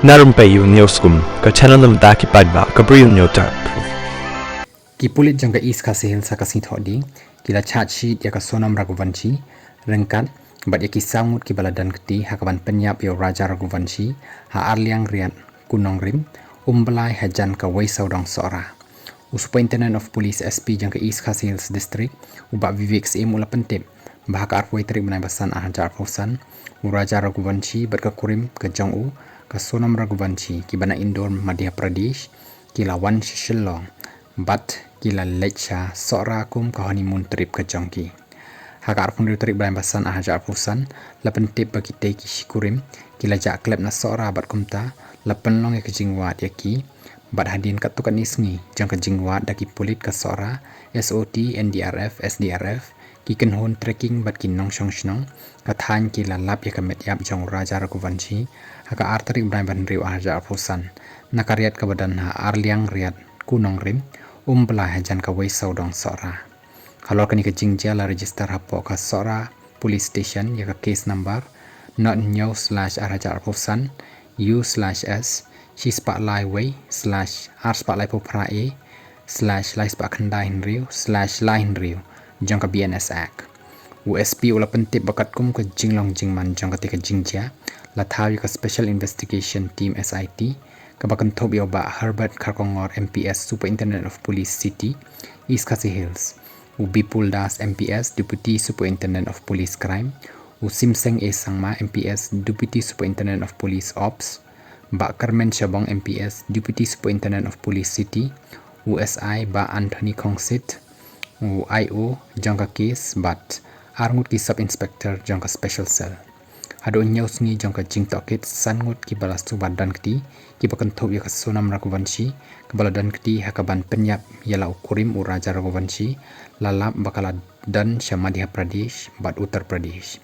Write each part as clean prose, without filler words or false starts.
Na Rympei U ke channel nabynta ki paidbah ke Bri U Hynñiewtrep. Ki pulit jang ka is Khasi sa kasi thodi kila chat sheet ya ka Sonam Raghuvanshi rengkat bat ya ki sangut ki baladan keti hakaban pyniap ya raja Raghuvanshi ha arliang riat kunong rim umbalai hajan ka wei saudang sora Superintendent of Police SP jang ka East Khasi Hills District ubak Vivek im ula pentip bah ka arpoi trik benai basan ahajar pausan raja Raghuvanshi bat ka kurim ke jong ka Sonam Raghuvanshi ki bana Indore Madhya Pradesh kila wan shillong bat kila lecha sora kum ka honeymoon trip ke jongki haka arpun trip benai basan ahajar pausan la pentip bagi te ki shikurim kila jak klep na sora bat kumta la penlong ya ke jingwat ya ki bat hadin katukan isngi jang ke jingwat daki pulit ka sora SOT NDRF SDRF ki kenhon trekking bat ki nong shnong ka than ki la lap ya ka metyap jong raja Raghuvanshi haka artrik benai ban riu ahajar pausan nakariat ka badan ha arliang riat kunong rim belai hajan ka wei saudong sora kalau kani ke jingja la register hapo ka sora police station ya ka case number not new/arajar pausan U/S shi spotlight way /r spotlight popra a/lai spa khandai hinriu/line riu jong ka BNS Act USP ula pentip bakat kum ke jinglong jingman jong ka tika jingja la thau ka special investigation team SIT kabakan thob yo ba Herbert Karkongor MPS Superintendent of Police City East Khasi Hills u Bipul Das MPS Deputy Superintendent of Police Crime u Simseng A Sangma MPS Deputy Superintendent of Police Ops ba Carmen Shabong MPS Deputy Superintendent of Police City USI ba Anthony Kongsit u IO jangka case bat arngut ki sub inspector jangka special cell hado nyaus ni jangka jing tokit sangut ki balas tu badan kti ki bakan thob ya ka Sonam Raghuvanshi ke baladan kti hakaban pyniap yala ukurim u raja Raghuvanshi lalap bakala dan Madhya Pradesh bat Uttar Pradesh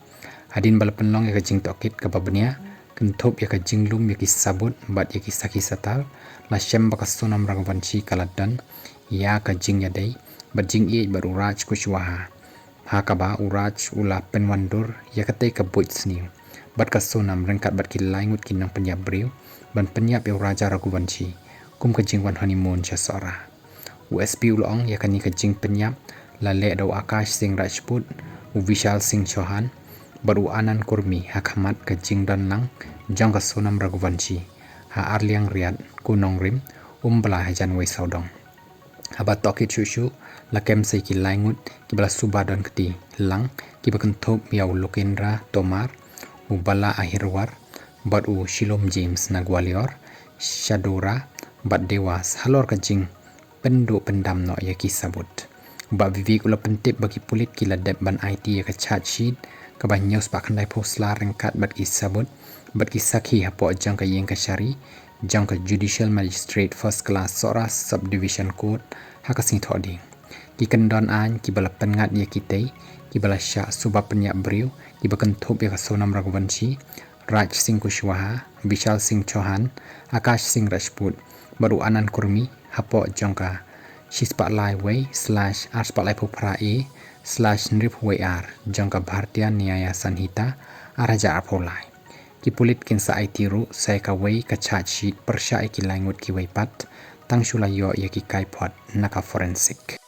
hadin bal penlong ya ka jing tokit ke babnia kan thob ya ka jinglum ya ki sabut bat ya ki saki satal la shem baka Sonam Raghuvanshi kaladan ya ka jing ya dei bat jing e bat uraj kushwaha hakaba uraj ula penwandur ya kate ka boit sniu bat ka Sonam rengkat bat ki laingut ki nang pyniap briu ban pyniap ya raja Raghuvanshi kum ka jingwan honeymoon cha sora USP ulong ya kani ka jing pyniap la le do Akash Singh Rajput u Vishal Singh Chauhan baru anan kurmi hakamat ka jingdan lang jang ka Sonam Raghuvanshi ha arliang riat kunong rim bala hajan wei saudong habat tokit shushu la kem sei ki laingut ki bala subadan kti lang ki bakan thob miau Lokendra Tomar ubala ahirwar bat u Shilom James na Gwalior Shadora bat dewas halor ka jing pendu pendam no ya ki sabut ba vivik ula pentip bagi pulit ki ladep ban IT ya ka chat sheet ka ban news pa khandai posla rengkat bat ki sabut bat ki sakhi hapo jang ka yeng ka shari jang ka judicial magistrate first class sora subdivision court hakasing thodi ki kyndon an ki bala pengat ya kitei ki bala sha subab pyniap briu ki bakan thob ya ka Sonam Raghuvanshi Raj Singh Kushwaha Vishal Singh Chauhan Akash Singh Rajput baru anan kurmi hapo jangka Shispalai way /r spalai popra a/nrip way r jangka Bhartiya Nyaya Sanhita araja apolai ki pulit kin sa IT ru sai ka way ka chat sheet persya ki langut ki way pat tang shula yo ya ki kai pot naka forensik